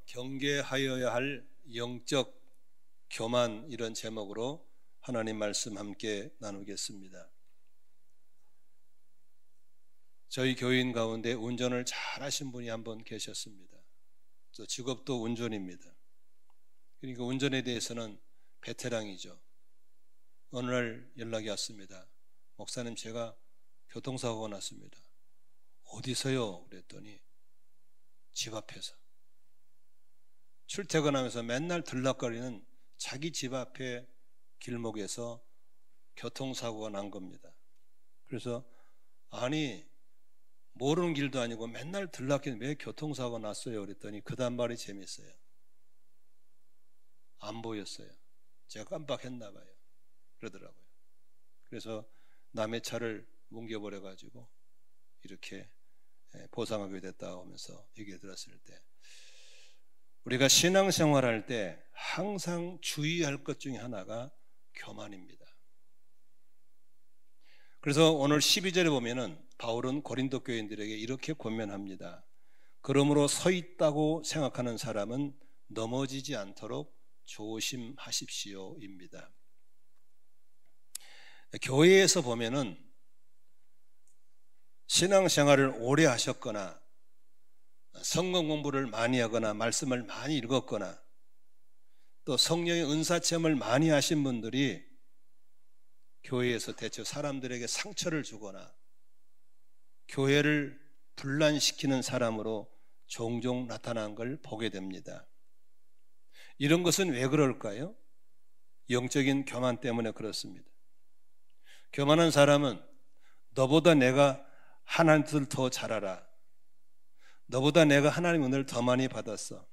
경계하여야 할 영적 교만, 이런 제목으로 하나님 말씀 함께 나누겠습니다. 저희 교인 가운데 운전을 잘 하신 분이 한 분 계셨습니다. 저 직업도 운전입니다. 그러니까 운전에 대해서는 베테랑이죠. 어느 날 연락이 왔습니다. 목사님, 제가 교통사고가 났습니다. 어디서요? 그랬더니 집 앞에서. 출퇴근하면서 맨날 들락거리는 자기 집 앞에 길목에서 교통사고가 난 겁니다. 그래서 아니, 모르는 길도 아니고 맨날 들락거리는 왜 교통사고가 났어요? 그랬더니 그 다음 말이 재밌어요. 안 보였어요. 제가 깜빡했나 봐요. 그러더라고요. 그래서 남의 차를 뭉개버려가지고 이렇게 보상하게 됐다 하면서 얘기 들었을 때, 우리가 신앙생활할 때 항상 주의할 것 중에 하나가 교만입니다. 그래서 오늘 12절에 보면은 바울은 고린도 교인들에게 이렇게 권면합니다. 그러므로 서 있다고 생각하는 사람은 넘어지지 않도록 조심하십시오입니다. 교회에서 보면은 신앙생활을 오래 하셨거나 성경 공부를 많이 하거나 말씀을 많이 읽었거나 또 성령의 은사 체험을 많이 하신 분들이 교회에서 대체 사람들에게 상처를 주거나 교회를 분란시키는 사람으로 종종 나타난 걸 보게 됩니다. 이런 것은 왜 그럴까요? 영적인 교만 때문에 그렇습니다. 교만한 사람은 너보다 내가 하나님을 더 잘 알아, 너보다 내가 하나님 은혜를 더 많이 받았어,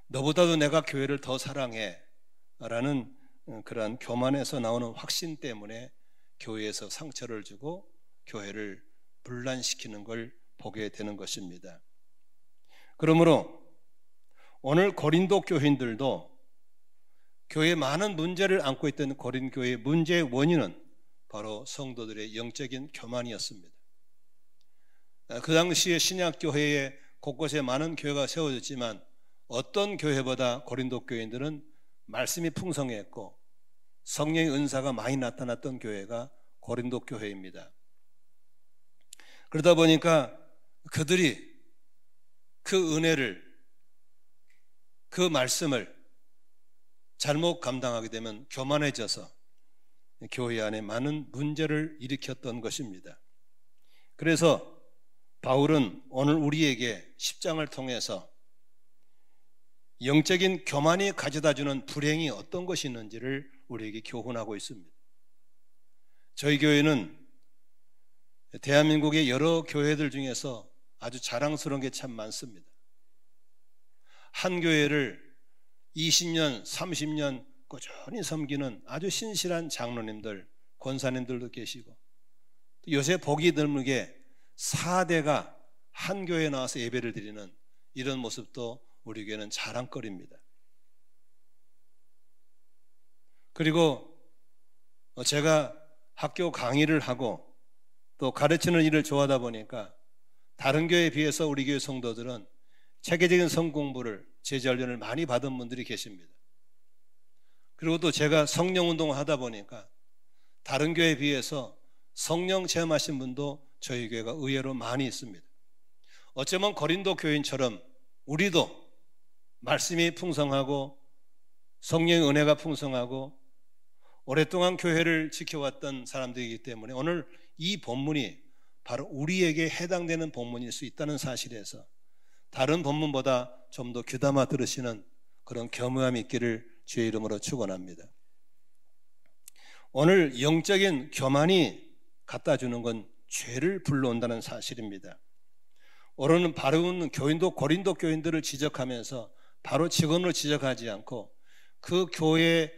너보다도 내가 교회를 더 사랑해 라는 그러한 교만에서 나오는 확신 때문에 교회에서 상처를 주고 교회를 분란시키는 걸 보게 되는 것입니다. 그러므로 오늘 고린도 교인들도 교회에 많은 문제를 안고 있던 고린 교회의 문제의 원인은 바로 성도들의 영적인 교만이었습니다. 그 당시에 신약교회에 곳곳에 많은 교회가 세워졌지만 어떤 교회보다 고린도 교인들은 말씀이 풍성했고 성령의 은사가 많이 나타났던 교회가 고린도 교회입니다. 그러다 보니까 그들이 그 은혜를, 그 말씀을 잘못 감당하게 되면 교만해져서 교회 안에 많은 문제를 일으켰던 것입니다. 그래서 바울은 오늘 우리에게 10장을 통해서 영적인 교만이 가져다주는 불행이 어떤 것이 있는지를 우리에게 교훈하고 있습니다. 저희 교회는 대한민국의 여러 교회들 중에서 아주 자랑스러운 게 참 많습니다. 한 교회를 20년, 30년 꾸준히 섬기는 아주 신실한 장로님들, 권사님들도 계시고, 요새 보기 드물게 4대가 한 교회에 나와서 예배를 드리는 이런 모습도 우리 교회는 자랑거리입니다. 그리고 제가 학교 강의를 하고 또 가르치는 일을 좋아하다 보니까 다른 교회에 비해서 우리 교회 성도들은 체계적인 성공부를, 제자훈련을 많이 받은 분들이 계십니다. 그리고 또 제가 성령운동을 하다 보니까 다른 교회에 비해서 성령 체험하신 분도 저희 교회가 의외로 많이 있습니다. 어쩌면 고린도 교인처럼 우리도 말씀이 풍성하고 성령의 은혜가 풍성하고 오랫동안 교회를 지켜왔던 사람들이기 때문에 오늘 이 본문이 바로 우리에게 해당되는 본문일 수 있다는 사실에서 다른 본문보다 좀 더 귀담아 들으시는 그런 겸허함이 있기를 주의 이름으로 축원합니다. 오늘 영적인 교만이 갖다 주는 건 죄를 불러온다는 사실입니다. 오늘은 바로 교인도 고린도 교인들을 지적하면서 바로 직원을 지적하지 않고 그 교회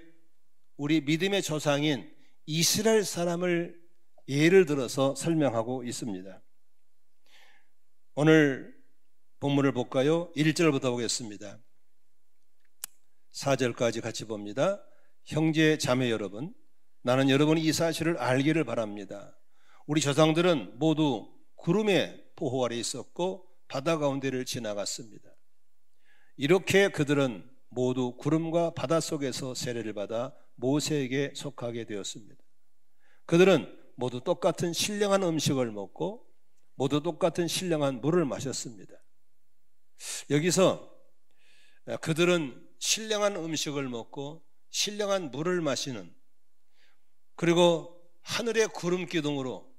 우리 믿음의 조상인 이스라엘 사람을 예를 들어서 설명하고 있습니다. 오늘 본문을 볼까요? 1절부터 보겠습니다. 4절까지 같이 봅니다. 형제 자매 여러분, 나는 여러분이 이 사실을 알기를 바랍니다. 우리 조상들은 모두 구름의 보호 아래 있었고 바다 가운데를 지나갔습니다. 이렇게 그들은 모두 구름과 바다 속에서 세례를 받아 모세에게 속하게 되었습니다. 그들은 모두 똑같은 신령한 음식을 먹고 모두 똑같은 신령한 물을 마셨습니다. 여기서 그들은 신령한 음식을 먹고 신령한 물을 마시는, 그리고 하늘의 구름 기둥으로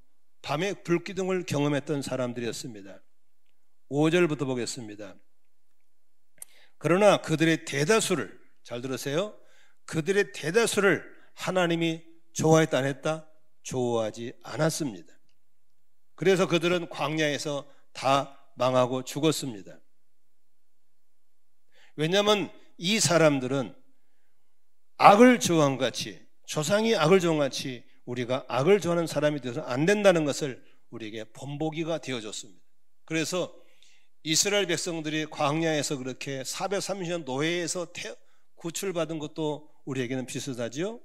밤의 불 기둥을 경험했던 사람들이었습니다. 5절부터 보겠습니다. 그러나 그들의 대다수를, 잘 들으세요, 그들의 대다수를 하나님이 좋아했다 안 했다? 좋아하지 않았습니다. 그래서 그들은 광야에서 다 망하고 죽었습니다. 왜냐하면 이 사람들은 악을 좋아한 같이, 조상이 악을 좋아한 같이 우리가 악을 좋아하는 사람이 되어서 안 된다는 것을 우리에게 본보기가 되어줬습니다. 그래서 이스라엘 백성들이 광야에서 그렇게 430년 노예에서 구출받은 것도 우리에게는 비슷하지요.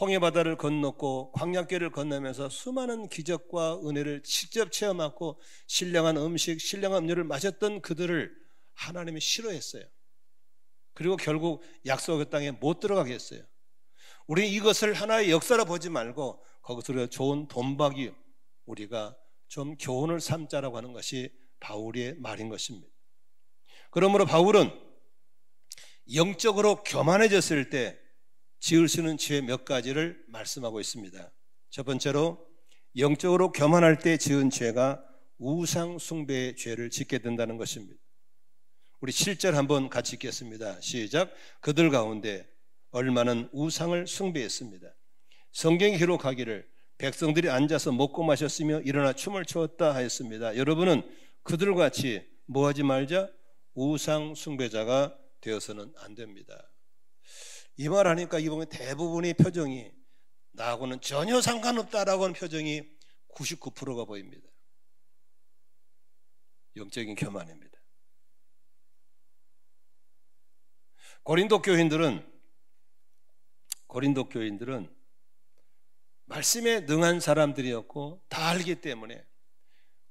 홍해바다를 건넜고 광야길을 건너면서 수많은 기적과 은혜를 직접 체험하고 신령한 음식, 신령한 음료를 마셨던 그들을 하나님이 싫어했어요. 그리고 결국 약속의 땅에 못 들어가게 했어요. 우리 이것을 하나의 역사로 보지 말고 거기서 좋은 돈박이, 우리가 좀 교훈을 삼자라고 하는 것이 바울의 말인 것입니다. 그러므로 바울은 영적으로 교만해졌을 때 지을 수 있는 죄 몇 가지를 말씀하고 있습니다. 첫 번째로, 영적으로 교만할 때 지은 죄가 우상 숭배의 죄를 짓게 된다는 것입니다. 우리 7절 한번 같이 읽겠습니다. 시작. 그들 가운데 얼마는 우상을 숭배했습니다. 성경이 기록하기를 백성들이 앉아서 먹고 마셨으며 일어나 춤을 추었다 하였습니다. 여러분은 그들과 같이 뭐하지 말자? 우상 숭배자가 되어서는 안 됩니다. 이 말 하니까 이번에 대부분의 표정이 나하고는 전혀 상관없다라고 하는 표정이 99%가 보입니다. 영적인 교만입니다. 고린도 교인들은 말씀에 능한 사람들이었고 다 알기 때문에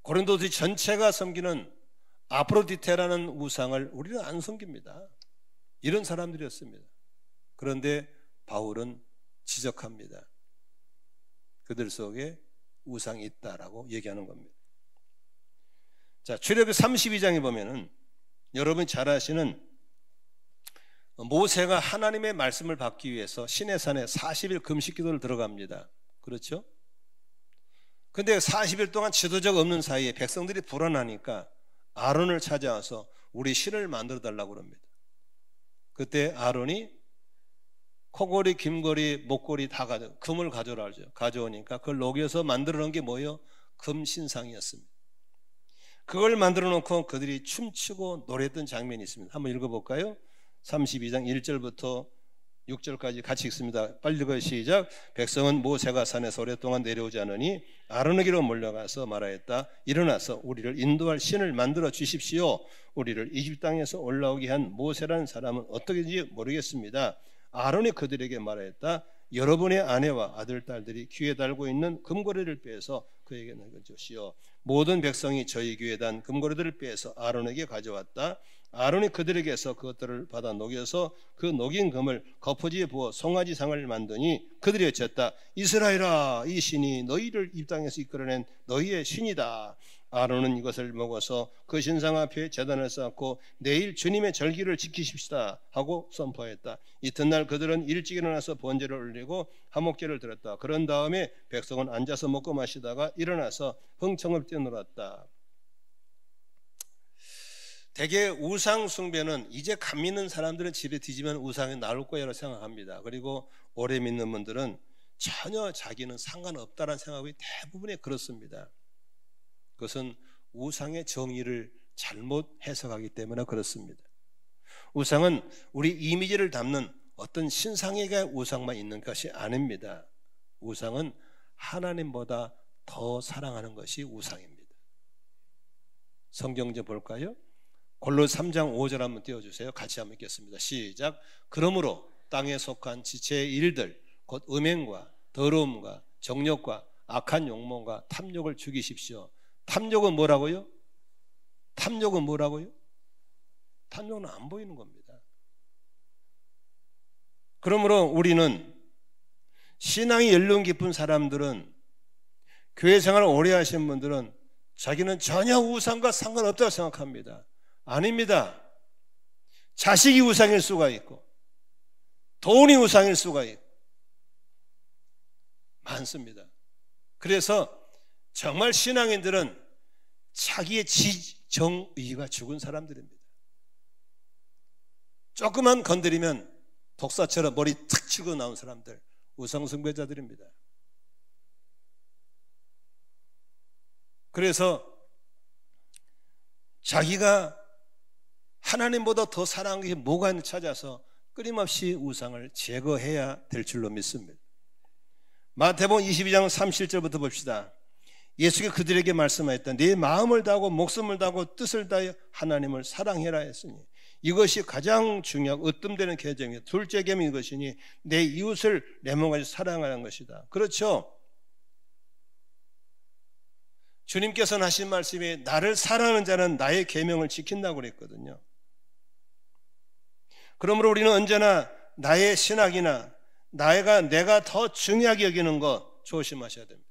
고린도들 전체가 섬기는 아프로디테라는 우상을 우리는 안 섬깁니다. 이런 사람들이었습니다. 그런데 바울은 지적합니다. 그들 속에 우상이 있다라고 얘기하는 겁니다. 자, 출애굽기 32장에 보면은 여러분이 잘 아시는 모세가 하나님의 말씀을 받기 위해서 시내산에 40일 금식 기도를 들어갑니다. 그렇죠? 근데 40일 동안 지도자가 없는 사이에 백성들이 불안하니까 아론을 찾아와서 우리 신을 만들어 달라고 합니다. 그때 아론이 코골이, 김골이, 목골이 다 금을 가져오라 하죠. 가져오니까 그걸 녹여서 만들어 놓은 게 뭐예요? 금신상이었습니다. 그걸 만들어 놓고 그들이 춤추고 노래했던 장면이 있습니다. 한번 읽어볼까요? 32장 1절부터 6절까지 같이 읽습니다. 빨리 읽어요. 시작. 백성은 모세가 산에서 오랫동안 내려오지 않으니 아론에게로 몰려가서 말하였다. 일어나서 우리를 인도할 신을 만들어 주십시오. 우리를 이집트 땅에서 올라오게 한 모세라는 사람은 어떻게인지 모르겠습니다. 아론이 그들에게 말하였다. 여러분의 아내와 아들, 딸들이 귀에 달고 있는 금고리를 빼서 그에게 넘겨주시오. 모든 백성이 저희 귀에 단 금고리들을 빼서 아론에게 가져왔다. 아론이 그들에게서 그것들을 받아 녹여서 그 녹인 금을 거푸지에 부어 송아지상을 만드니 그들이 외쳤다. 이스라엘아, 이 신이 너희를 이 땅에서 이끌어낸 너희의 신이다. 아론은 이것을 먹어서 그 신상 앞에 제단을 쌓고 내일 주님의 절기를 지키십시다 하고 선포했다. 이튿날 그들은 일찍 일어나서 번제를 올리고 화목제를 드렸다. 그런 다음에 백성은 앉아서 먹고 마시다가 일어나서 흥청을 뛰어놀았다. 대개 우상 숭배는 이제 감 믿는 사람들은 집에 뒤지면 우상이 나올 거라고 생각합니다. 그리고 오래 믿는 분들은 전혀 자기는 상관없다는 생각이 대부분이 그렇습니다. 그것은 우상의 정의를 잘못 해석하기 때문에 그렇습니다. 우상은 우리 이미지를 담는 어떤 신상에게 우상만 있는 것이 아닙니다. 우상은 하나님보다 더 사랑하는 것이 우상입니다. 성경 좀 볼까요? 골로새 3장 5절 한번 띄워주세요. 같이 한번 읽겠습니다. 시작. 그러므로 땅에 속한 지체의 일들 곧 음행과 더러움과 정욕과 악한 욕망과 탐욕을 죽이십시오. 탐욕은 뭐라고요? 탐욕은 뭐라고요? 단정은 안 보이는 겁니다. 그러므로 우리는 신앙이 연륜 깊은 사람들은, 교회 생활을 오래 하신 분들은 자기는 전혀 우상과 상관없다고 생각합니다. 아닙니다. 자식이 우상일 수가 있고 돈이 우상일 수가 있고 많습니다. 그래서 정말 신앙인들은 자기의 지정의가 죽은 사람들입니다. 조금만 건드리면 독사처럼 머리 탁 치고 나온 사람들, 우상숭배자들입니다. 그래서 자기가 하나님보다 더 사랑하는 게 뭐가 있는지 찾아서 끊임없이 우상을 제거해야 될 줄로 믿습니다. 마태복음 22장 37절부터 봅시다. 예수께서 그들에게 말씀하였다. 네 마음을 다하고 목숨을 다하고 뜻을 다하여 하나님을 사랑해라 했으니 이것이 가장 중요하고 으뜸되는 계명이요 둘째 계명이 이것이니 내 이웃을 내 몸같이 사랑하는 것이다. 그렇죠? 주님께서는 하신 말씀이 나를 사랑하는 자는 나의 계명을 지킨다고 그랬거든요. 그러므로 우리는 언제나 나의 신학이나 내가 더 중요하게 여기는 것 조심하셔야 됩니다.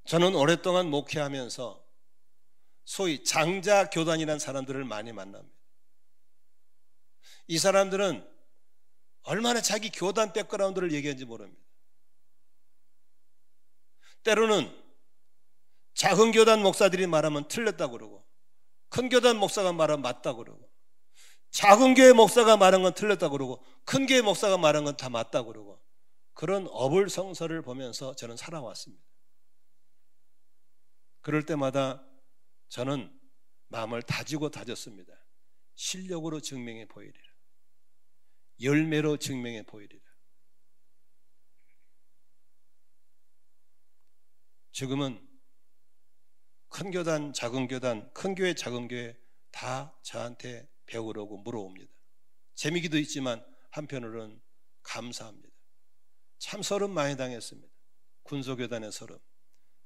저는 오랫동안 목회하면서 소위 장자교단이라는 사람들을 많이 만납니다. 이 사람들은 얼마나 자기 교단 백그라운드를 얘기하는지 모릅니다. 때로는 작은 교단 목사들이 말하면 틀렸다고 그러고 큰 교단 목사가 말하면 맞다고 그러고 작은 교회 목사가 말한 건 틀렸다고 그러고 큰 교회 목사가 말한 건 다 맞다고 그러고 그런 어불성설을 보면서 저는 살아왔습니다. 그럴 때마다 저는 마음을 다지고 다졌습니다. 실력으로 증명해 보이리라. 열매로 증명해 보이리라. 지금은 큰 교단, 작은 교단, 큰 교회, 작은 교회 다 저한테 배우려고 물어옵니다. 재미기도 있지만 한편으로는 감사합니다. 참 서름 많이 당했습니다. 군소교단의 서름,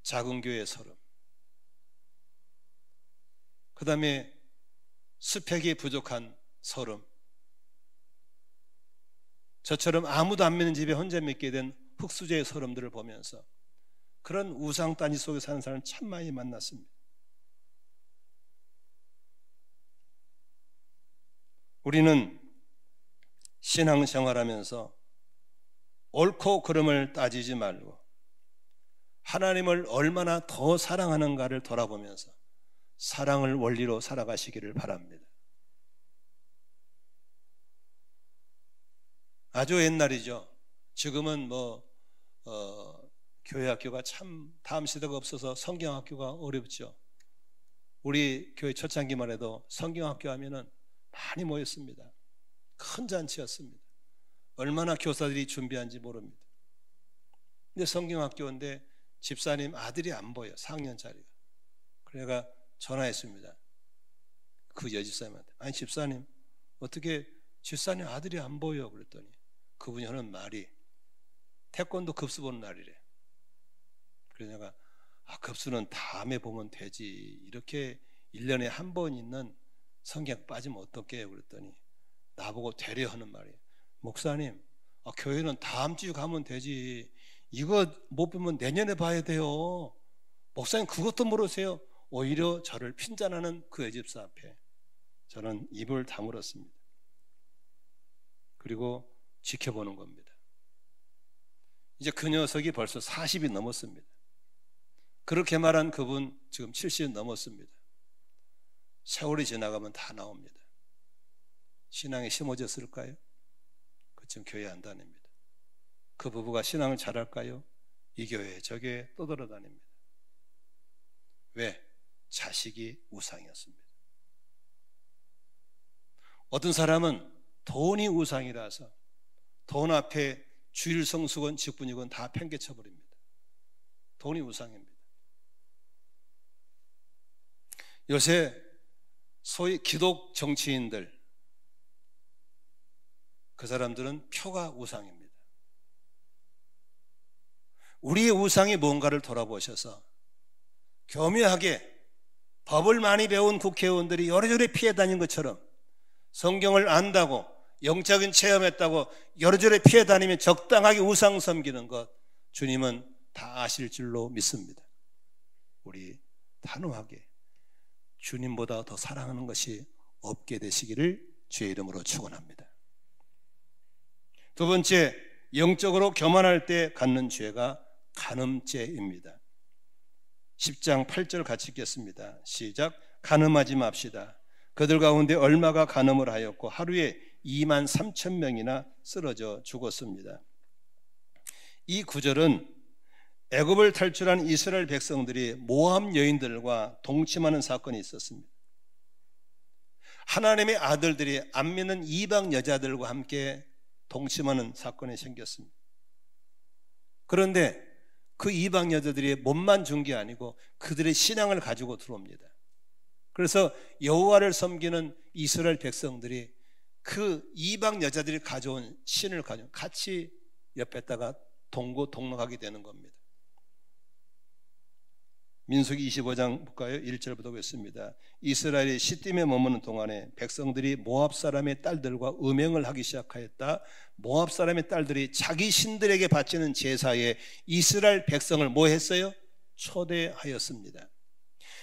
작은 교회의 서름, 그 다음에 스펙이 부족한 서름, 저처럼 아무도 안 믿는 집에 혼자 믿게 된 흙수저의 서름들을 보면서 그런 우상단지 속에 사는 사람을 참 많이 만났습니다. 우리는 신앙생활하면서 옳고 그름을 따지지 말고 하나님을 얼마나 더 사랑하는가를 돌아보면서 사랑을 원리로 살아가시기를 바랍니다. 아주 옛날이죠. 지금은 교회 학교가 참 다음 시대가 없어서 성경학교가 어렵죠. 우리 교회 초창기만 해도 성경학교 하면은 많이 모였습니다. 큰 잔치였습니다. 얼마나 교사들이 준비한지 모릅니다. 근데 성경학교인데 집사님 아들이 안 보여. 4학년짜리가. 그래가 전화했습니다. 그 여집사님한테. 아니 집사님 어떻게 집사님 아들이 안 보여? 그랬더니 그분이 하는 말이 태권도 급수 보는 날이래. 그래서 내가 급수는 다음에 보면 되지. 이렇게 1년에 한 번 있는 성경 빠지면 어떡해요? 그랬더니 나보고 되려하는 말이에요. 목사님 교회는 다음 주에 가면 되지. 이거 못 보면 내년에 봐야 돼요. 목사님 그것도 모르세요? 오히려 저를 핀잔하는 그 여집사 앞에 저는 입을 다물었습니다. 그리고 지켜보는 겁니다. 이제 그 녀석이 벌써 40이 넘었습니다. 그렇게 말한 그분 지금 70 넘었습니다. 세월이 지나가면 다 나옵니다. 신앙에 심어졌을까요? 그쯤 교회 안 다닙니다. 그 부부가 신앙을 잘할까요? 이 교회 저 교회 떠돌아다닙니다. 왜? 자식이 우상이었습니다. 어떤 사람은 돈이 우상이라서 돈 앞에 주일 성수건 직분이건 다 팽개쳐버립니다. 돈이 우상입니다. 요새 소위 기독 정치인들, 그 사람들은 표가 우상입니다. 우리의 우상이 뭔가를 돌아보셔서 교묘하게 법을 많이 배운 국회의원들이 요래조래 피해 다닌 것처럼 성경을 안다고 영적인 체험했다고 요래조래 피해 다니면 적당하게 우상 섬기는 것 주님은 다 아실 줄로 믿습니다. 우리 단호하게 주님보다 더 사랑하는 것이 없게 되시기를 주의 이름으로 축원합니다. 두 번째, 영적으로 교만할 때 갖는 죄가 간음죄입니다. 10장 8절 같이 읽겠습니다. 시작. 간음하지 맙시다. 그들 가운데 얼마가 간음을 하였고 하루에 2만 3천 명이나 쓰러져 죽었습니다. 이 구절은 애굽을 탈출한 이스라엘 백성들이 모압 여인들과 동침하는 사건이 있었습니다. 하나님의 아들들이 안 믿는 이방 여자들과 함께 동침하는 사건이 생겼습니다. 그런데 그 이방 여자들이 몸만 준 게 아니고 그들의 신앙을 가지고 들어옵니다. 그래서 여호와를 섬기는 이스라엘 백성들이 그 이방 여자들이 가져온 신을 가지고 같이 옆에다가 동고동락하게 되는 겁니다. 민수기 25장 볼까요? 1절부터 보겠습니다. 이스라엘이 시딤에 머무는 동안에 백성들이 모압 사람의 딸들과 음행을 하기 시작하였다. 모압 사람의 딸들이 자기 신들에게 바치는 제사에 이스라엘 백성을 뭐 했어요? 초대하였습니다.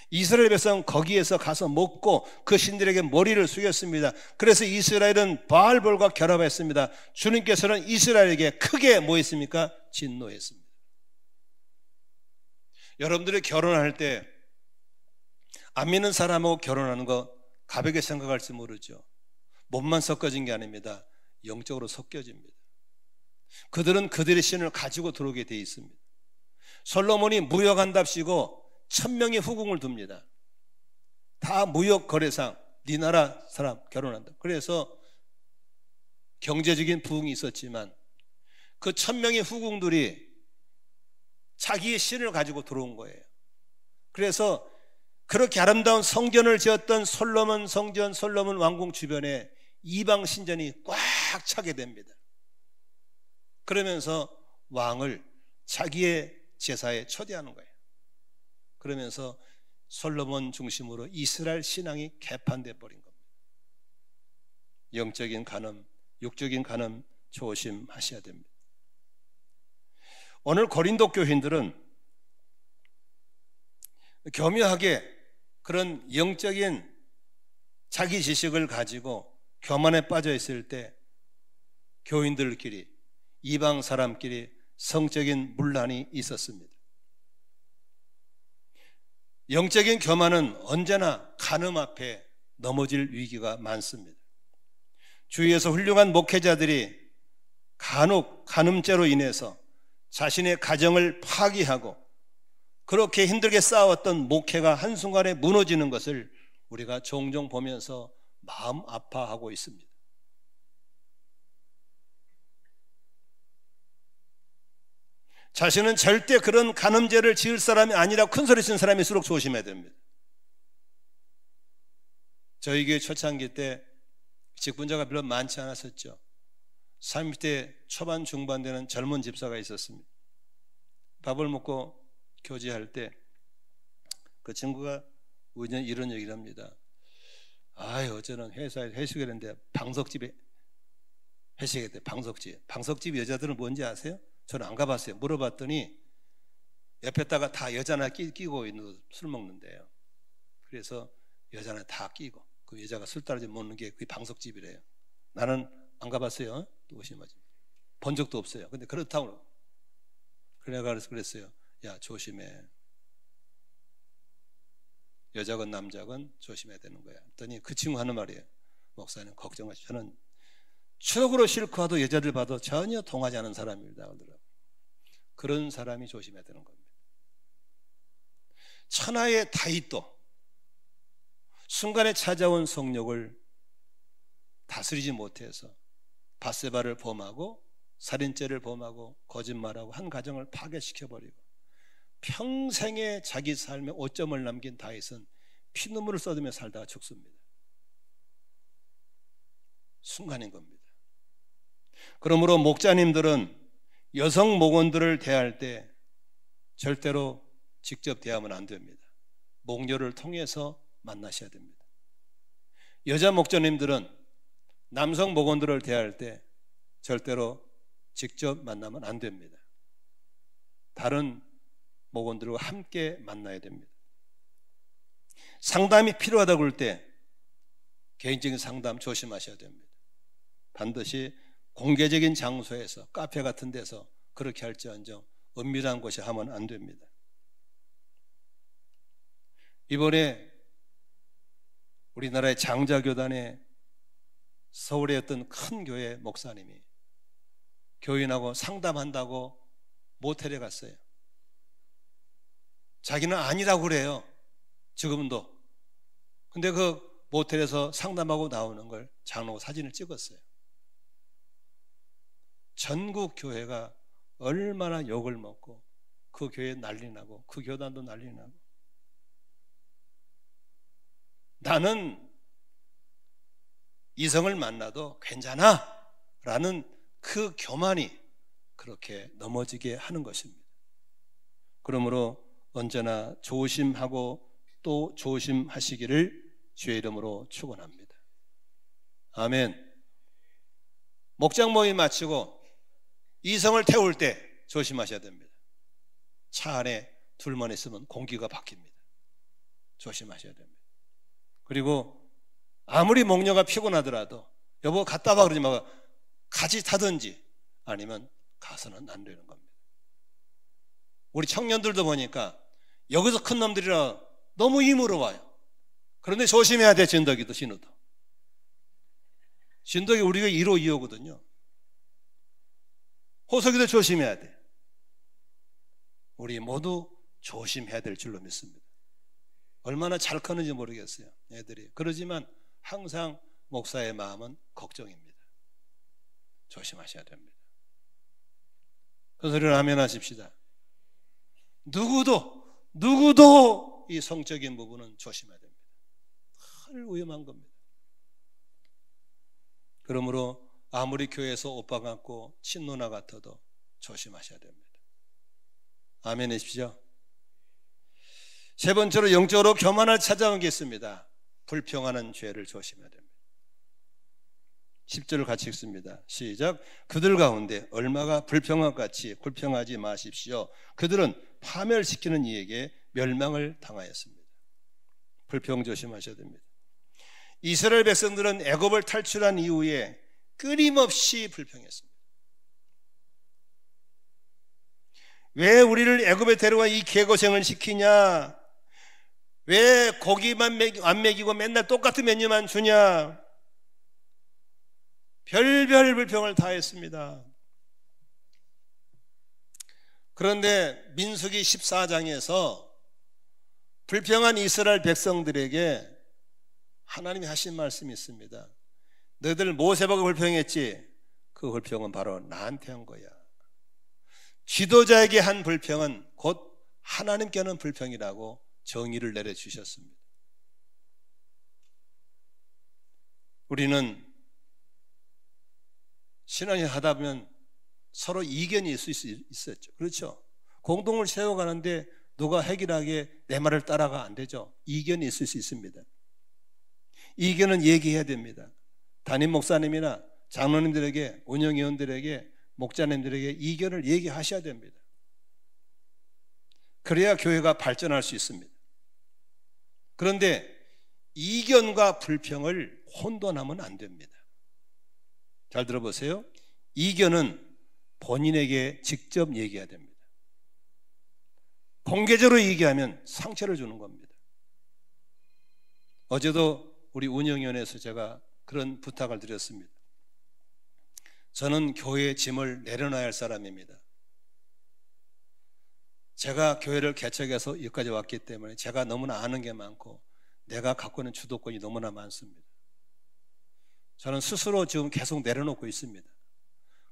이스라엘 백성은 거기에서 가서 먹고 그 신들에게 머리를 숙였습니다. 그래서 이스라엘은 바알볼과 결합했습니다. 주님께서는 이스라엘에게 크게 뭐 했습니까? 진노했습니다. 여러분들이 결혼할 때 안 믿는 사람하고 결혼하는 거 가볍게 생각할지 모르죠. 몸만 섞어진 게 아닙니다. 영적으로 섞여집니다. 그들은 그들의 신을 가지고 들어오게 돼 있습니다. 솔로몬이 무역한답시고 1000명의 후궁을 둡니다. 다 무역 거래상, 네 나라 사람 결혼한다. 그래서 경제적인 부흥이 있었지만 그 1000명의 후궁들이 자기의 신을 가지고 들어온 거예요. 그래서 그렇게 아름다운 성전을 지었던 솔로몬 성전, 솔로몬 왕궁 주변에 이방 신전이 꽉 차게 됩니다. 그러면서 왕을 자기의 제사에 초대하는 거예요. 그러면서 솔로몬 중심으로 이스라엘 신앙이 개판돼 버린 겁니다. 영적인 간음, 육적인 간음 조심하셔야 됩니다. 오늘 고린도 교인들은 교묘하게 그런 영적인 자기 지식을 가지고 교만에 빠져 있을 때 교인들끼리, 이방 사람끼리 성적인 문란이 있었습니다. 영적인 교만은 언제나 간음 앞에 넘어질 위기가 많습니다. 주위에서 훌륭한 목회자들이 간혹 간음죄로 인해서 자신의 가정을 파기하고 그렇게 힘들게 쌓아왔던 목회가 한순간에 무너지는 것을 우리가 종종 보면서 마음 아파하고 있습니다. 자신은 절대 그런 간음죄를 지을 사람이 아니라 큰소리 치는 사람일수록 조심해야 됩니다. 저희 교회 초창기 때 직분자가 별로 많지 않았었죠. 30대 초반 중반 되는 젊은 집사가 있었습니다. 밥을 먹고 교제할 때 그 친구가 우연히 이런 얘기를 합니다. 어제는 회사에 회식을 했는데 방석집에 회식했대. 방석집 여자들은 뭔지 아세요? 저는 안 가봤어요. 물어봤더니 옆에다가 다 여자 하나 끼고 있는 술 먹는데요. 그래서 여자 하나 다 끼고 그 여자가 술 따라지 먹는 게 그게 방석집이래요. 나는 안 가봤어요. 조심하지. 본 적도 없어요. 근데 그렇다고. 그래서 그랬어요. 야, 조심해. 여자건 남자건 조심해야 되는 거야. 그랬더니 그 친구 하는 말이에요. 목사님 걱정하시. 저는 추억으로 싫고 하도 여자들 봐도 전혀 통하지 않은 사람입니다. 그런 사람이 조심해야 되는 겁니다. 천하의 다윗도 순간에 찾아온 성욕을 다스리지 못해서 밧세바를 범하고 살인죄를 범하고 거짓말하고 한 가정을 파괴시켜버리고 평생의 자기 삶에 오점을 남긴 다윗은 피눈물을 쏟으며 살다가 죽습니다. 순간인 겁니다. 그러므로 목자님들은 여성 목원들을 대할 때 절대로 직접 대하면 안 됩니다. 목료를 통해서 만나셔야 됩니다. 여자 목자님들은 남성 목원들을 대할 때 절대로 직접 만나면 안 됩니다. 다른 목원들과 함께 만나야 됩니다. 상담이 필요하다고 할 때 개인적인 상담 조심하셔야 됩니다. 반드시 공개적인 장소에서, 카페 같은 데서 그렇게 할지언정 은밀한 곳에 하면 안 됩니다. 이번에 우리나라의 장자교단의 서울의 어떤 큰 교회 목사님이 교인하고 상담한다고 모텔에 갔어요. 자기는 아니라고 그래요. 지금도. 근데 그 모텔에서 상담하고 나오는 걸 장로가 사진을 찍었어요. 전국 교회가 얼마나 욕을 먹고 그 교회 난리 나고 그 교단도 난리 나고, 나는 이성을 만나도 괜찮아 라는 그 교만이 그렇게 넘어지게 하는 것입니다. 그러므로 언제나 조심하고 또 조심하시기를 주의 이름으로 축원합니다. 아멘. 목장 모임 마치고 이성을 태울 때 조심하셔야 됩니다. 차 안에 둘만 있으면 공기가 바뀝니다. 조심하셔야 됩니다. 그리고 아무리 목녀가 피곤하더라도 여보 갔다 와 그러지 말고 같이 타든지 아니면 가서는 안 되는 겁니다. 우리 청년들도 보니까 여기서 큰 놈들이라 너무 힘으로 와요. 그런데 조심해야 돼. 진덕이도 신우도. 진덕이 우리가 1호 2호거든요. 호석이도 조심해야 돼. 우리 모두 조심해야 될 줄로 믿습니다. 얼마나 잘 크는지 모르겠어요, 애들이. 그러지만 항상 목사의 마음은 걱정입니다. 조심하셔야 됩니다. 그 소리를 아멘 하십시다. 누구도 이 성적인 부분은 조심해야 됩니다. 큰 위험한 겁니다. 그러므로 아무리 교회에서 오빠 같고 친누나 같아도 조심하셔야 됩니다. 아멘 하십시오. 세 번째로 영적으로 교만을 찾아온 게 있습니다. 불평하는 죄를 조심해야 됩니다. 10절을 같이 읽습니다. 시작. 그들 가운데 얼마가 불평한 같이 불평하지 마십시오. 그들은 파멸시키는 이에게 멸망을 당하였습니다. 불평 조심하셔야 됩니다. 이스라엘 백성들은 애굽을 탈출한 이후에 끊임없이 불평했습니다. 왜 우리를 애굽에 데려와 이 개고생을 시키냐? 왜 고기만 안 먹이고 맨날 똑같은 메뉴만 주냐? 별별 불평을 다 했습니다. 그런데 민수기 14장에서 불평한 이스라엘 백성들에게 하나님이 하신 말씀이 있습니다. 너희들 모세보고 불평했지? 그 불평은 바로 나한테 한 거야. 지도자에게 한 불평은 곧 하나님께 하는 불평이라고 정의를 내려주셨습니다. 우리는 신앙을 하다 보면 서로 이견이 있을 수 있었죠. 그렇죠? 공동을 세워가는데 누가 해결하게 내 말을 따라가 안 되죠. 이견이 있을 수 있습니다. 이견은 얘기해야 됩니다. 담임 목사님이나 장로님들에게, 운영위원들에게, 목자님들에게 이견을 얘기하셔야 됩니다. 그래야 교회가 발전할 수 있습니다. 그런데 이견과 불평을 혼돈하면 안 됩니다. 잘 들어보세요. 이견은 본인에게 직접 얘기해야 됩니다. 공개적으로 얘기하면 상처를 주는 겁니다. 어제도 우리 운영위원회에서 제가 그런 부탁을 드렸습니다. 저는 교회의 짐을 내려놔야 할 사람입니다. 제가 교회를 개척해서 여기까지 왔기 때문에 제가 너무나 아는 게 많고 내가 갖고 있는 주도권이 너무나 많습니다. 저는 스스로 지금 계속 내려놓고 있습니다.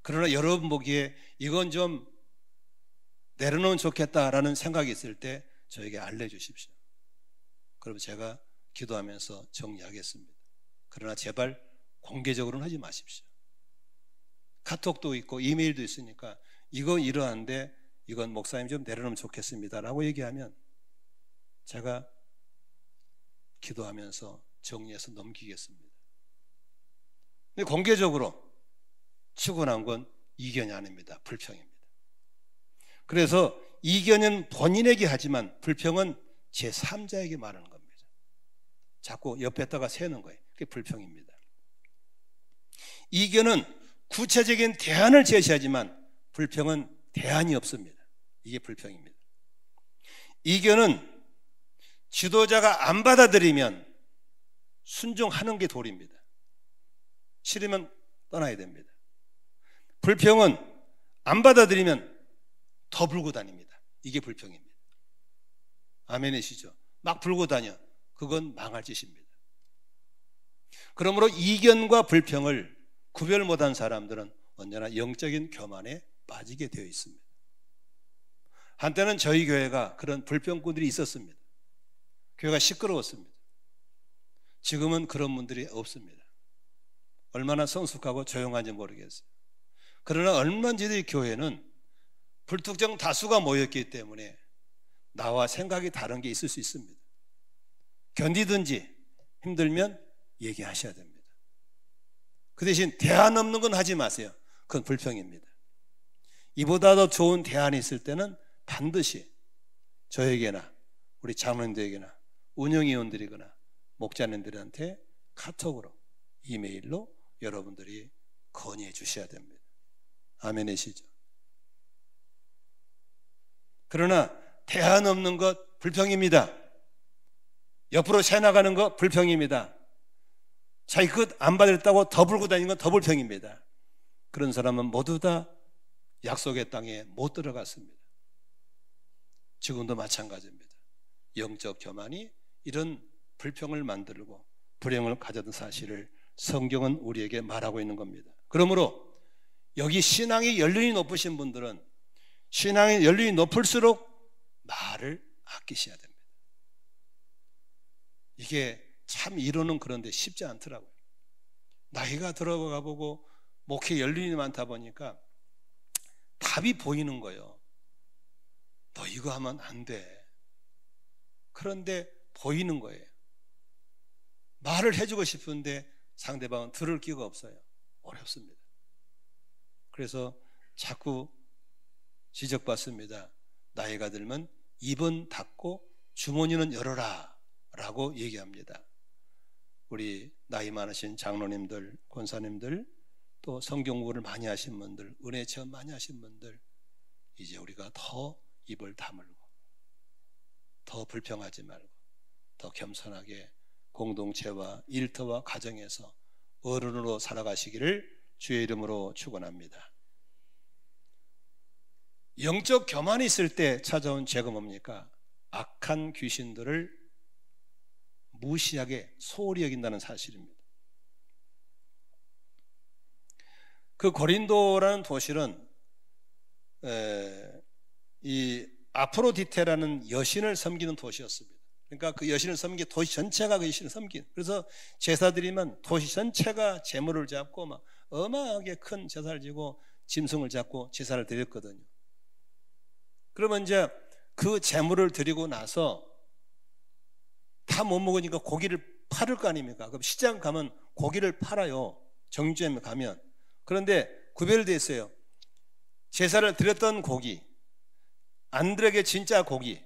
그러나 여러분 보기에 이건 좀 내려놓으면 좋겠다라는 생각이 있을 때 저에게 알려주십시오. 그럼 제가 기도하면서 정리하겠습니다. 그러나 제발 공개적으로는 하지 마십시오. 카톡도 있고 이메일도 있으니까 이거 이러한데 이건 목사님 좀 내려놓으면 좋겠습니다 라고 얘기하면 제가 기도하면서 정리해서 넘기겠습니다. 근데 공개적으로 추구한 건 이견이 아닙니다. 불평입니다. 그래서 이견은 본인에게 하지만 불평은 제3자에게 말하는 겁니다. 자꾸 옆에다가 세는 거예요. 그게 불평입니다. 이견은 구체적인 대안을 제시하지만 불평은 대안이 없습니다. 이게 불평입니다. 이견은 지도자가 안 받아들이면 순종하는 게 도리입니다. 싫으면 떠나야 됩니다. 불평은 안 받아들이면 더 불고 다닙니다. 이게 불평입니다. 아멘이시죠? 막 불고 다녀. 그건 망할 짓입니다. 그러므로 이견과 불평을 구별 못한 사람들은 언제나 영적인 교만에 빠지게 되어 있습니다. 한때는 저희 교회가 그런 불평꾼들이 있었습니다. 교회가 시끄러웠습니다. 지금은 그런 분들이 없습니다. 얼마나 성숙하고 조용한지 모르겠어요. 그러나 얼마든지 교회는 불특정 다수가 모였기 때문에 나와 생각이 다른 게 있을 수 있습니다. 견디든지 힘들면 얘기하셔야 됩니다. 그 대신 대안 없는 건 하지 마세요. 그건 불평입니다. 이보다 더 좋은 대안이 있을 때는 반드시 저에게나 우리 장로님들에게나 운영위원들이거나 목자님들한테 카톡으로 이메일로 여러분들이 건의해 주셔야 됩니다. 아멘이시죠? 그러나 대안 없는 것 불평입니다. 옆으로 새 나가는 거 불평입니다. 자기 것 안 받았다고 더 불고 다니는 건 더 불평입니다. 그런 사람은 모두 다 약속의 땅에 못 들어갔습니다. 지금도 마찬가지입니다. 영적 교만이 이런 불평을 만들고 불행을 가져던 사실을 성경은 우리에게 말하고 있는 겁니다. 그러므로 여기 신앙이 연륜이 높으신 분들은 신앙의 연륜이 높을수록 말을 아끼셔야 됩니다. 이게 참 이론은 그런데 쉽지 않더라고요. 나이가 들어가 보고 목회 연륜이 많다 보니까 답이 보이는 거예요. 너 이거 하면 안 돼. 그런데 보이는 거예요. 말을 해주고 싶은데 상대방은 들을 기가 없어요. 어렵습니다. 그래서 자꾸 지적받습니다. 나이가 들면 입은 닫고 주머니는 열어라 라고 얘기합니다. 우리 나이 많으신 장로님들, 권사님들, 또 성경 공부를 많이 하신 분들, 은혜 체험 많이 하신 분들, 이제 우리가 더 입을 다물고 더 불평하지 말고 더 겸손하게 공동체와 일터와 가정에서 어른으로 살아가시기를 주의 이름으로 축원합니다. 영적 교만이 있을 때 찾아온 죄가 뭡니까? 악한 귀신들을 무시하게 소홀히 여긴다는 사실입니다. 그 고린도라는 도시는 이 아프로디테라는 여신을 섬기는 도시였습니다. 그러니까 그 여신을 섬기는 도시 전체가 그 여신을 섬기는. 그래서 제사 드리면 도시 전체가 제물을 잡고 막 어마하게 큰 제사를 지고 짐승을 잡고 제사를 드렸거든요. 그러면 이제 그 제물을 드리고 나서 다 못 먹으니까 고기를 팔을 거 아닙니까? 그럼 시장 가면 고기를 팔아요. 정육점에 가면. 그런데 구별되어 있어요. 제사를 드렸던 고기, 안 드려게 진짜 고기.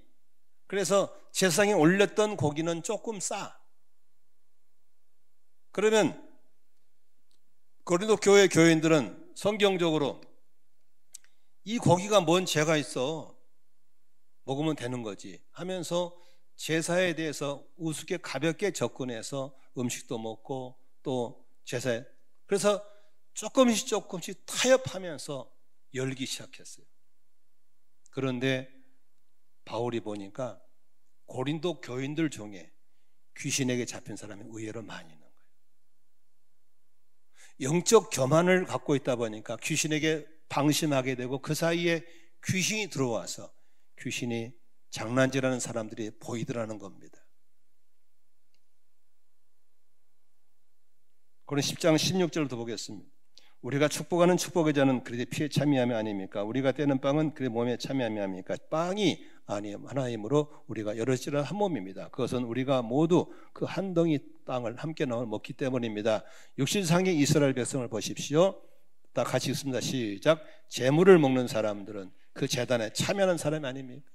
그래서 제사상에 올렸던 고기는 조금 싸. 그러면 고린도 교회 교인들은 성경적으로 이 고기가 뭔 죄가 있어? 먹으면 되는 거지 하면서 제사에 대해서 우습게 가볍게 접근해서 음식도 먹고 또 제사에 그래서 조금씩 타협하면서 열기 시작했어요. 그런데 바울이 보니까 고린도 교인들 중에 귀신에게 잡힌 사람이 의외로 많이 있는 거예요. 영적 교만을 갖고 있다 보니까 귀신에게 방심하게 되고 그 사이에 귀신이 들어와서 귀신이 장난질하는 사람들이 보이더라는 겁니다. 그럼 10장 16절도 보겠습니다. 우리가 축복하는 축복의 잔은 그리스도의 피에 참여함이 아닙니까? 우리가 떼는 빵은 그의 몸에 참여함이 아닙니까? 빵이 아니요 하나님으로 우리가 여럿이라 한 몸입니다. 그것은 우리가 모두 그 한 덩이 땅을 함께 나눠 먹기 때문입니다. 육신상의 이스라엘 백성을 보십시오. 다 같이 읽습니다. 시작. 제물을 먹는 사람들은 그 제단에 참여하는 사람이 아닙니까?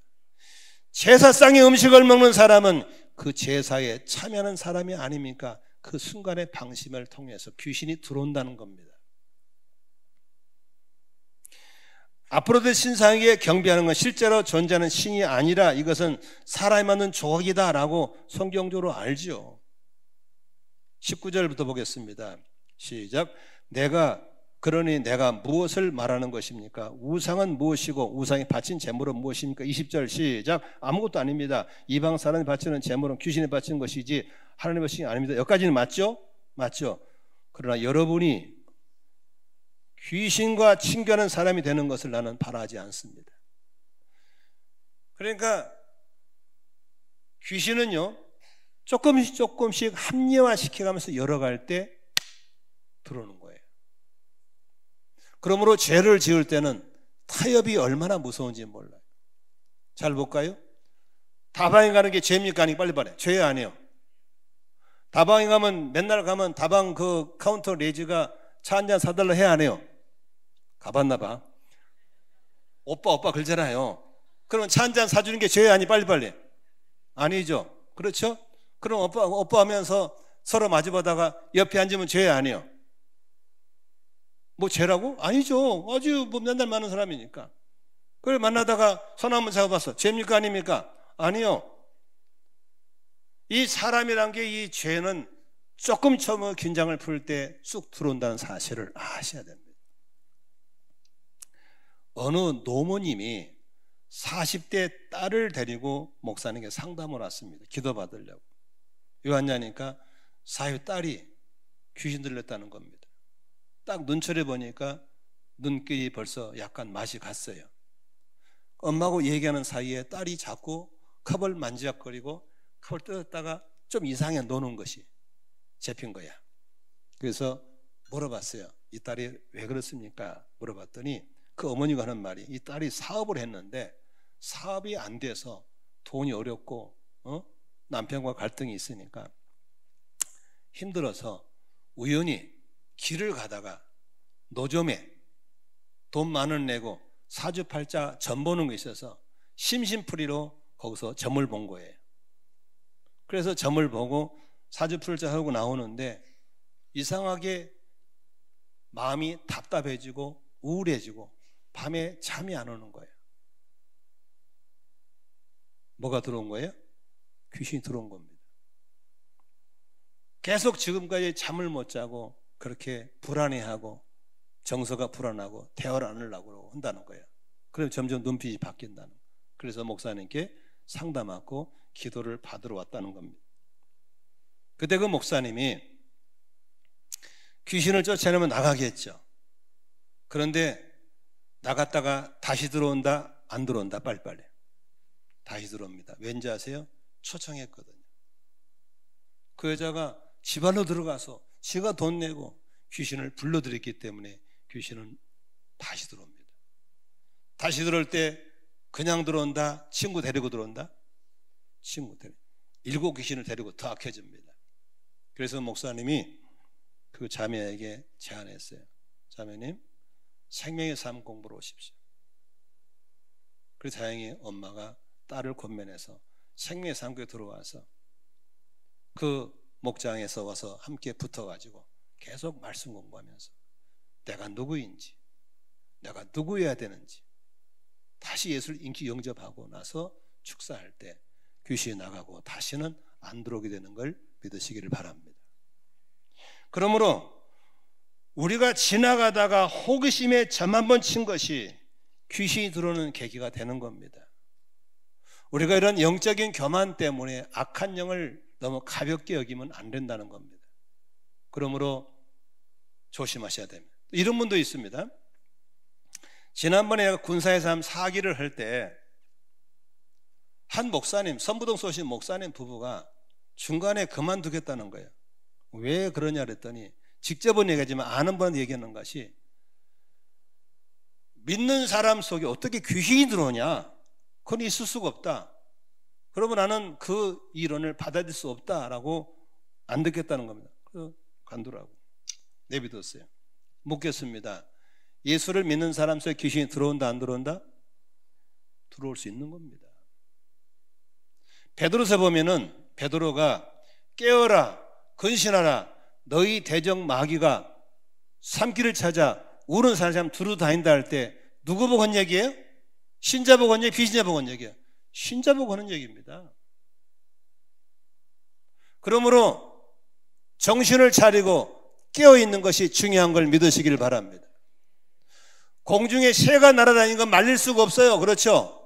제사상의 음식을 먹는 사람은 그 제사에 참여하는 사람이 아닙니까? 그 순간의 방심을 통해서 귀신이 들어온다는 겁니다. 아프로데 신상에게 경배하는 건 실제로 존재하는 신이 아니라 이것은 사람이 만든 조각이다라고 성경적으로 알죠. 19절부터 보겠습니다. 시작. 그러니 내가 무엇을 말하는 것입니까? 우상은 무엇이고 우상이 바친 제물은 무엇입니까? 20절 시작. 아무것도 아닙니다. 이방 사람이 바치는 제물은 귀신이 바치는 것이지 하나님의 것이 아닙니다. 여기까지는 맞죠? 맞죠? 그러나 여러분이 귀신과 친교하는 사람이 되는 것을 나는 바라지 않습니다. 그러니까 귀신은요 조금씩 합리화시켜가면서 열어갈 때 들어오는 거예요. 그러므로 죄를 지을 때는 타협이 얼마나 무서운지 몰라요. 잘 볼까요? 다방에 가는 게 죄입니까? 아니 빨리 말해. 죄 아니에요. 다방에 가면 맨날 가면 다방 그 카운터 레지가 차 한잔 사달라 해야 안 해요? 가봤나 봐. 오빠 그러잖아요. 그러면 차 한잔 사주는 게 죄 아니 빨리 아니죠. 그렇죠? 그럼 오빠 하면서 서로 마주보다가 옆에 앉으면 죄 아니에요? 뭐 죄라고? 아니죠. 아주 뭐 맨날 많은 사람이니까. 그걸 만나다가 손 한번 잡아봤어. 죄입니까 아닙니까? 아니요. 이 사람이란 게 이 죄는 조금 처음 긴장을 풀 때 쑥 들어온다는 사실을 아셔야 됩니다. 어느 노모님이 40대 딸을 데리고 목사님께 상담을 왔습니다. 기도받으려고. 왜 왔냐니까 사유 딸이 귀신 들렸다는 겁니다. 딱 눈초리 보니까 눈길이 벌써 약간 맛이 갔어요. 엄마하고 얘기하는 사이에 딸이 자꾸 컵을 만지작거리고 컵을 뜯었다가 좀 이상해 노는 것이 잡힌 거야. 그래서 물어봤어요. 이 딸이 왜 그렇습니까? 물어봤더니 그 어머니가 하는 말이 이 딸이 사업을 했는데 사업이 안 돼서 돈이 어렵고 남편과 갈등이 있으니까 힘들어서 우연히 길을 가다가 노점에 돈 만 원 내고 사주팔자 점 보는 거 있어서 심심풀이로 거기서 점을 본 거예요. 그래서 점을 보고 사주팔자 하고 나오는데 이상하게 마음이 답답해지고 우울해지고 밤에 잠이 안 오는 거예요. 뭐가 들어온 거예요? 귀신이 들어온 겁니다. 계속 지금까지 잠을 못 자고 그렇게 불안해하고 정서가 불안하고 대화를 안 하려고 한다는 거예요. 그럼 점점 눈빛이 바뀐다는 거예요. 그래서 목사님께 상담하고 기도를 받으러 왔다는 겁니다. 그때 그 목사님이 귀신을 쫓아내면 나가겠죠. 그런데 나갔다가 다시 들어온다 안 들어온다 빨리빨리 다시 들어옵니다. 왠지 아세요? 초청했거든요. 그 여자가 집안으로 들어가서 지가 돈 내고 귀신을 불러들였기 때문에 귀신은 다시 들어옵니다. 다시 들어올 때 그냥 들어온다? 친구 데리고 들어온다? 친구 데리고 7 귀신을 데리고 더 악해집니다. 그래서 목사님이 그 자매에게 제안했어요. 자매님 생명의 삶 공부로 오십시오. 그래서 다행히 엄마가 딸을 권면해서 생명의 삶교에 들어와서 그 목장에서 와서 함께 붙어가지고 계속 말씀 공부하면서 내가 누구인지 내가 누구여야 되는지 다시 예수를 인기 영접하고 나서 축사할 때 귀신이 나가고 다시는 안 들어오게 되는 걸 믿으시기를 바랍니다. 그러므로 우리가 지나가다가 호기심에 점 한번 친 것이 귀신이 들어오는 계기가 되는 겁니다. 우리가 이런 영적인 교만 때문에 악한 영을 너무 가볍게 여기면 안 된다는 겁니다. 그러므로 조심하셔야 됩니다. 이런 분도 있습니다. 지난번에 군사에서 한 사기를 할 때 한 목사님, 선부동 쏘신 목사님 부부가 중간에 그만두겠다는 거예요. 왜 그러냐 그랬더니 직접은 얘기하지만 아는 분한테 얘기하는 것이, 믿는 사람 속에 어떻게 귀신이 들어오냐? 그건 있을 수가 없다. 그러면 나는 그 이론을 받아들일 수 없다라고 안 듣겠다는 겁니다. 그래서 관두라고 내비뒀어요. 묻겠습니다. 예수를 믿는 사람 속에 귀신이 들어온다 안 들어온다? 들어올 수 있는 겁니다. 베드로서 보면은 베드로가 깨어라 근신하라 너희 대적 마귀가 산길을 찾아 우는 사람 두루 다닌다 할 때 누구 보고 한 얘기예요? 신자 보고 한 얘기, 비신자 보고 한 얘기예요? 신자 보고 하는 얘기입니다. 그러므로 정신을 차리고 깨어있는 것이 중요한 걸 믿으시길 바랍니다. 공중에 새가 날아다니는 건 말릴 수가 없어요. 그렇죠?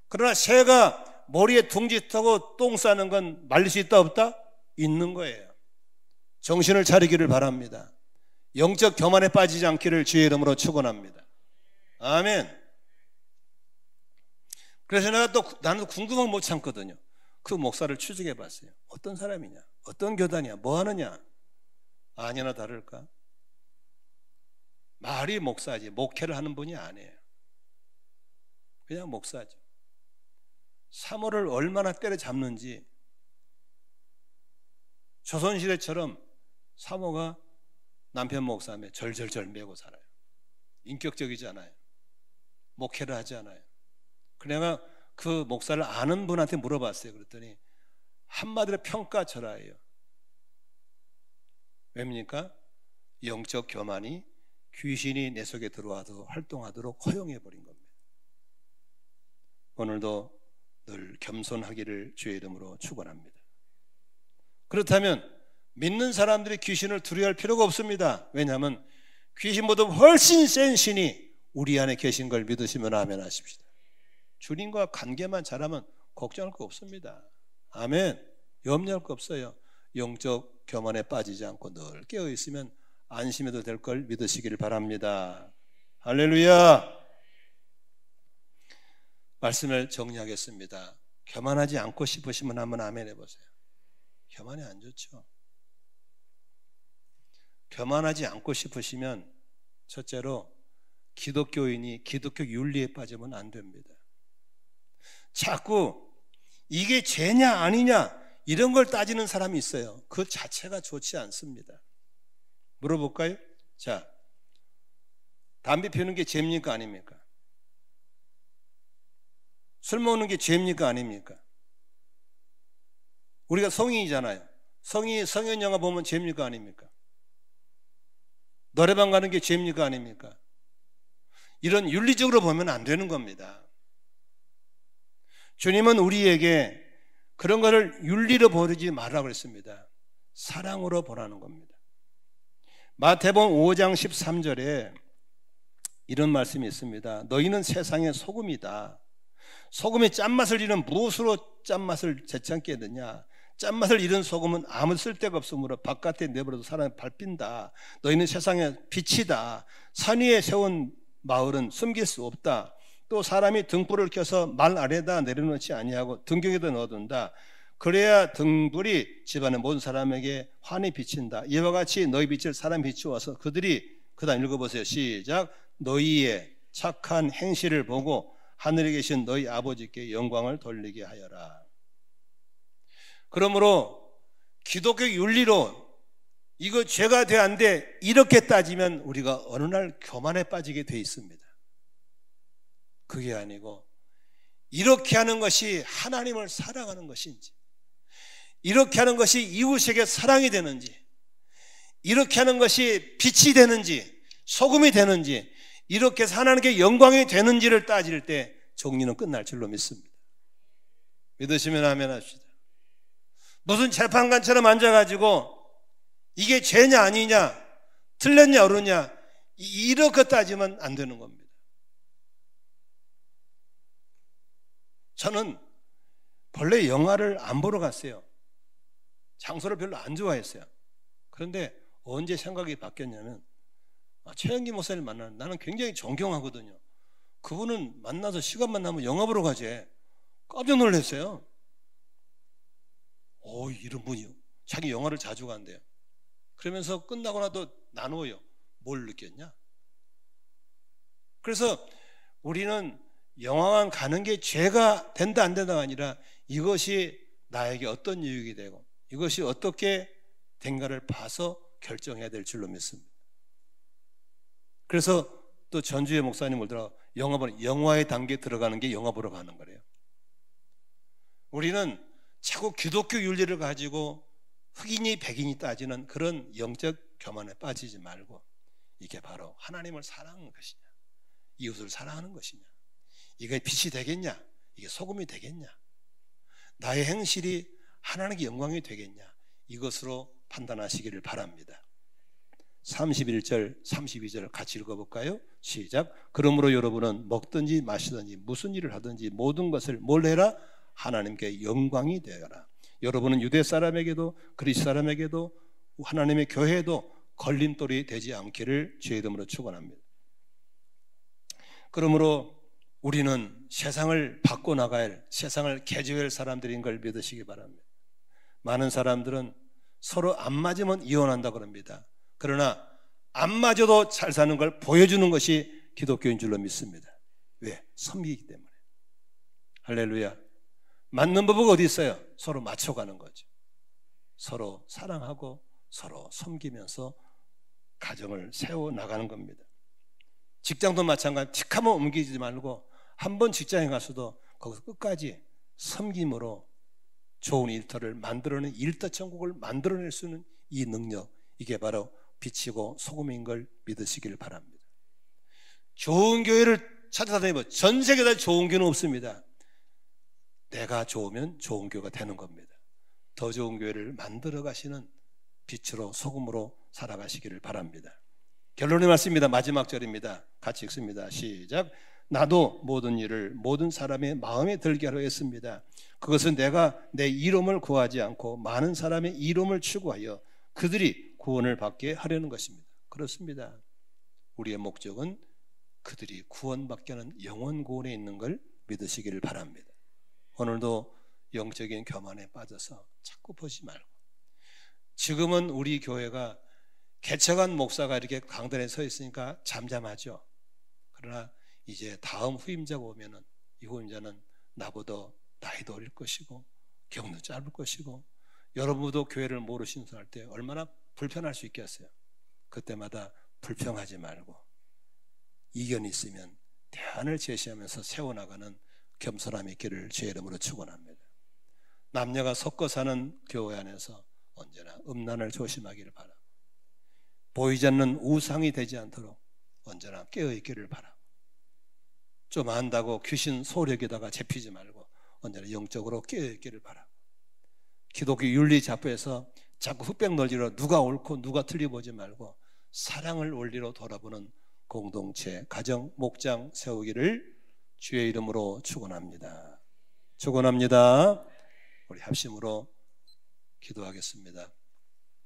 그러나 새가 머리에 둥지 타고 똥 싸는 건 말릴 수 있다 없다? 있는 거예요. 정신을 차리기를 바랍니다. 영적 교만에 빠지지 않기를 주의 이름으로 축원합니다. 아멘. 그래서 나는 궁금한 못 참거든요. 그 목사를 추적해 봤어요. 어떤 사람이냐? 어떤 교단이야? 뭐 하느냐? 아니나 다를까? 말이 목사지 목회를 하는 분이 아니에요. 그냥 목사죠. 사모를 얼마나 때려잡는지, 조선시대처럼 사모가 남편 목사며 절절절 매고 살아요. 인격적이지 않아요. 목회를 하지 않아요. 그래가 그 목사를 아는 분한테 물어봤어요. 그랬더니 한마디로 평가절하예요. 왜입니까? 영적 교만이 귀신이 내 속에 들어와도 활동하도록 허용해버린 겁니다. 오늘도 늘 겸손하기를 주의 이름으로 축원합니다. 그렇다면 믿는 사람들이 귀신을 두려워할 필요가 없습니다. 왜냐하면 귀신보다 훨씬 센 신이 우리 안에 계신 걸 믿으시면 아멘 하십시다. 주님과 관계만 잘하면 걱정할 거 없습니다. 아멘. 염려할 거 없어요. 영적 교만에 빠지지 않고 늘 깨어있으면 안심해도 될 걸 믿으시길 바랍니다. 할렐루야. 말씀을 정리하겠습니다. 교만하지 않고 싶으시면 한번 아멘 해보세요. 교만이 안 좋죠. 교만하지 않고 싶으시면 첫째로 기독교인이 기독교 윤리에 빠지면 안 됩니다. 자꾸 이게 죄냐 아니냐 이런 걸 따지는 사람이 있어요. 그 자체가 좋지 않습니다. 물어볼까요? 자, 담배 피우는 게 죄입니까 아닙니까? 술 먹는 게 죄입니까 아닙니까? 우리가 성인이잖아요. 성인 영화 보면 죄입니까 아닙니까? 노래방 가는 게 죄입니까 아닙니까? 이런 윤리적으로 보면 안 되는 겁니다. 주님은 우리에게 그런 것을 윤리로 보지 말라고 했습니다. 사랑으로 보라는 겁니다. 마태복음 5장 13절에 이런 말씀이 있습니다. 너희는 세상의 소금이다. 소금이 짠맛을 잃으면 무엇으로 짠맛을 재창게 하느냐? 짠맛을 잃은 소금은 아무 쓸데가 없으므로 바깥에 내버려도 사람이 밟힌다. 너희는 세상의 빛이다. 산 위에 세운 마을은 숨길 수 없다. 또 사람이 등불을 켜서 말 아래다 내려놓지 아니하고 등경에다 넣어둔다. 그래야 등불이 집안의 모든 사람에게 환히 비친다. 이와 같이 너희 빛을 사람 비추어서 그들이, 그 다음 읽어보세요. 시작. 너희의 착한 행실을 보고 하늘에 계신 너희 아버지께 영광을 돌리게 하여라. 그러므로 기독교 윤리로 이거 죄가 돼 안 돼 이렇게 따지면 우리가 어느 날 교만에 빠지게 돼 있습니다. 그게 아니고 이렇게 하는 것이 하나님을 사랑하는 것인지, 이렇게 하는 것이 이웃에게 사랑이 되는지, 이렇게 하는 것이 빛이 되는지 소금이 되는지, 이렇게 해서 하나님께 영광이 되는지를 따질 때 정리는 끝날 줄로 믿습니다. 믿으시면 아멘 합시다. 무슨 재판관처럼 앉아가지고 이게 죄냐 아니냐, 틀렸냐 옳으냐 이렇게 따지면 안 되는 겁니다. 저는 본래 영화를 안 보러 갔어요. 장소를 별로 안 좋아했어요. 그런데 언제 생각이 바뀌었냐면 최영기 목사님 만나는, 나는 굉장히 존경하거든요. 그분은 만나서 시간만 나면 영화 보러 가지. 깜짝 놀랐어요. 이런 분이요. 자기 영화를 자주 간대요. 그러면서 끝나고 나도 나누어요. 뭘 느꼈냐? 그래서 우리는 영화관 가는 게 죄가 된다 안 된다가 아니라 이것이 나에게 어떤 유익이 되고 이것이 어떻게 된가를 봐서 결정해야 될 줄로 믿습니다. 그래서 또 전주의 목사님을 들어 영화의 단계에 들어가는 게 영화 보러 가는 거래요. 우리는 자꾸 기독교 윤리를 가지고 흑인이 백인이 따지는 그런 영적 교만에 빠지지 말고 이게 바로 하나님을 사랑하는 것이냐, 이웃을 사랑하는 것이냐, 이게 빛이 되겠냐, 이게 소금이 되겠냐, 나의 행실이 하나님께 영광이 되겠냐, 이것으로 판단하시기를 바랍니다. 31절 32절 같이 읽어볼까요? 시작. 그러므로 여러분은 먹든지 마시든지 무슨 일을 하든지 모든 것을 뭘 해라? 하나님께 영광이 되어라. 여러분은 유대 사람에게도 그리스 사람에게도 하나님의 교회에도 걸림돌이 되지 않기를 주의 이름으로 축원합니다. 그러므로 우리는 세상을 바꿔나가야 할, 세상을 개조할 사람들인 걸 믿으시기 바랍니다. 많은 사람들은 서로 안 맞으면 이혼한다고 합니다. 그러나 안 맞아도 잘 사는 걸 보여주는 것이 기독교인 줄로 믿습니다. 왜? 섬기기 때문에. 할렐루야. 맞는 법은 어디 있어요? 서로 맞춰가는 거죠. 서로 사랑하고 서로 섬기면서 가정을 세워나가는 겁니다. 직장도 마찬가지. 틱 하면 옮기지 말고 한 번 직장에 가서도 거기서 끝까지 섬김으로 좋은 일터를 만들어낸 일터 천국을 만들어낼 수 있는 이 능력, 이게 바로 빛이고 소금인 걸 믿으시기를 바랍니다. 좋은 교회를 찾아다니면 전 세계에 좋은 교회는 없습니다. 내가 좋으면 좋은 교회가 되는 겁니다. 더 좋은 교회를 만들어 가시는 빛으로 소금으로 살아가시기를 바랍니다. 결론의 말씀입니다. 마지막 절입니다. 같이 읽습니다. 시작. 나도 모든 일을 모든 사람의 마음에 들게 하려 했습니다. 그것은 내가 내 이름을 구하지 않고 많은 사람의 이름을 추구하여 그들이 구원을 받게 하려는 것입니다. 그렇습니다. 우리의 목적은 그들이 구원받게 하는 영원 구원에 있는 걸 믿으시기를 바랍니다. 오늘도 영적인 교만에 빠져서 자꾸 보지 말고, 지금은 우리 교회가 개척한 목사가 이렇게 강단에 서 있으니까 잠잠하죠. 그러나 이제 다음 후임자가 오면은 이 후임자는 나보다 나이도 어릴 것이고 경도 짧을 것이고, 여러분도 교회를 모르시는 사람 할 때 얼마나 불편할 수 있겠어요. 그때마다 불평하지 말고 이견이 있으면 대안을 제시하면서 세워나가는 겸손함이 있기를 주의 이름으로 축원합니다. 남녀가 섞어 사는 교회 안에서 언제나 음란을 조심하기를 바라고, 보이지 않는 우상이 되지 않도록 언제나 깨어있기를 바라고, 좀 안다고 귀신 소력에다가 잡히지 말고 언제나 영적으로 깨어있기를 바라고, 기독교 윤리 잡부에서 자꾸 흑백 논리로 누가 옳고 누가 틀리 보지 말고 사랑을 원리로 돌아보는 공동체, 가정, 목장 세우기를 주의 이름으로 축원합니다. 축원합니다. 우리 합심으로 기도하겠습니다.